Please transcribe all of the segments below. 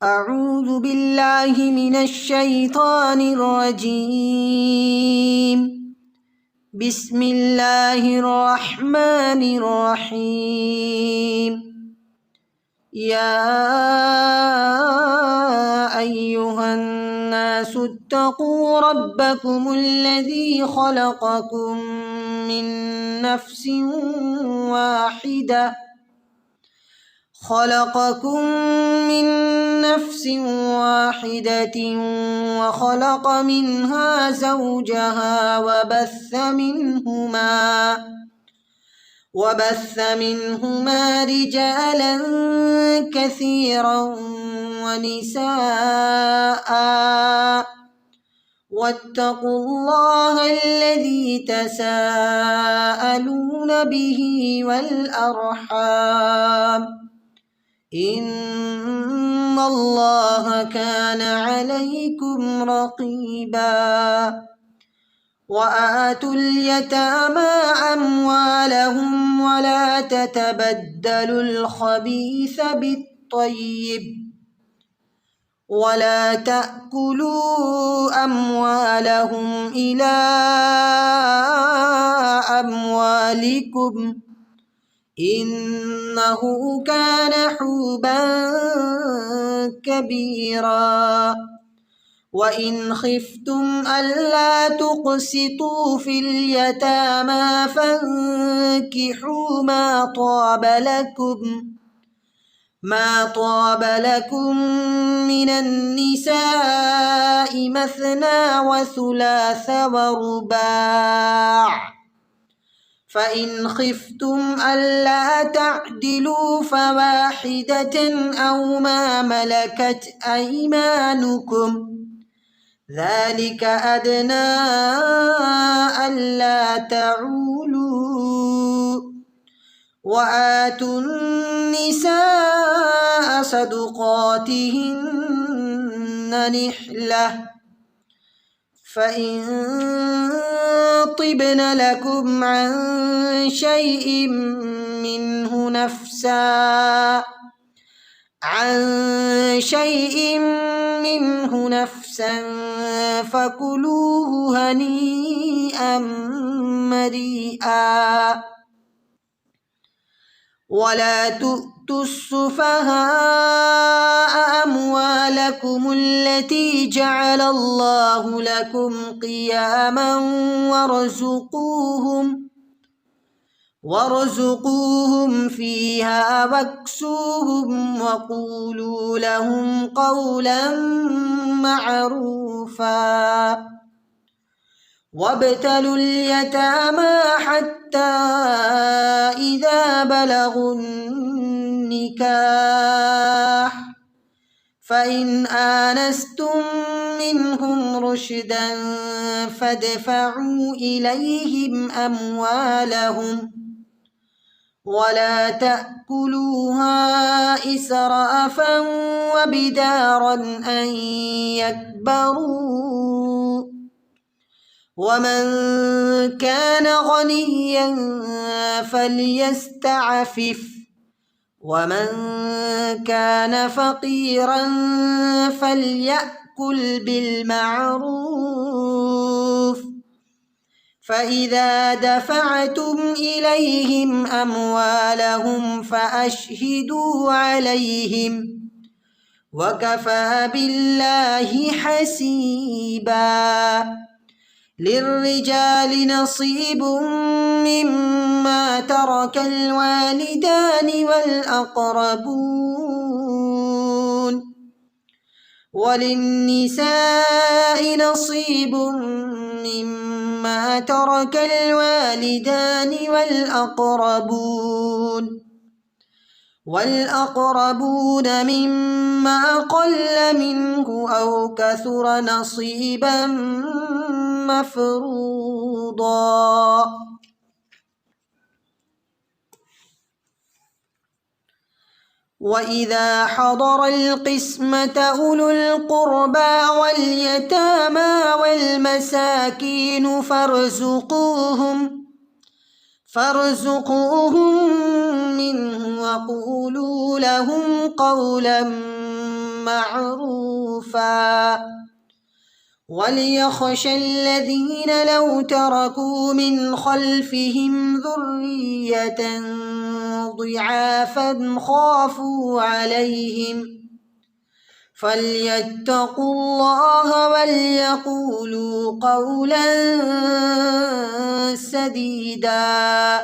أعوذ بالله من الشيطان الرجيم. بسم الله الرحمن الرحيم. يا أيها الناس اتقوا ربكم الذي خلقكم من نفس واحدة وخلق منها زوجها وبث منهما رجالا كثيرا ونساء. واتقوا الله الذي تساءلون به والأرحام إن الله كان عليكم رقيبا. وآتوا اليتامى أموالهم ولا تتبدلوا الخبيث بالطيب ولا تأكلوا أموالهم إلى أموالكم إنه كان حوبا كبيرا. وإن خفتم ألا تقسطوا في اليتامى فانكحوا ما طاب لكم من النساء مثنى وثلاث ورباع. فإن خفتم ألا تعدلوا فواحدة أو ما ملكت أيمانكم ذلك أدنى ألا تعولوا. وآتوا النساء صدقاتهن نحلة فإن طبن لكم عن شيء منه نفسا فكلوه هنيئا مريئا. ولا تؤتوا السفهاء أموالكم التي جعل الله لكم قياما وارزقوهم فيها واكسوهم وقولوا لهم قولا معروفا. وابتلوا اليتامى حتى إذا بلغوا النكاح فإن آنستم منهم رشدا فادفعوا إليهم أموالهم ولا تأكلوها إسرافا وبدارا أن يكبروا. ومن كان غنيا فليستعفف ومن كان فقيرا فليأكل بالمعروف. فإذا دفعتم إليهم أموالهم فأشهدوا عليهم وكفى بالله حسيبا. للرجال نصيب مما ترك الوالدان والأقربون وللنساء نصيب مما ترك الوالدان والأقربون مما قل منه أو كثر نصيبا مفروضا. وإذا حضر القسمة أولو القربى واليتامى والمساكين فارزقوهم منه وقولوا لهم قولا معروفا وليخشى الذين لو تركوا من خلفهم ذرية ضعافا خافوا عليهم فليتقوا الله وليقولوا قولا سديدا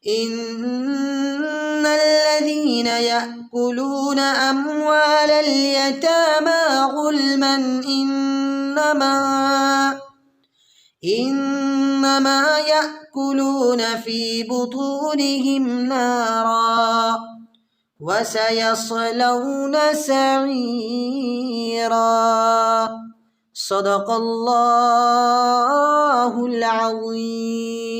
إن الذين يأكلون أموال اليتامى ظلما إنما يأكلون في بطونهم نارا وسيصلون سعيرا صدق الله العظيم.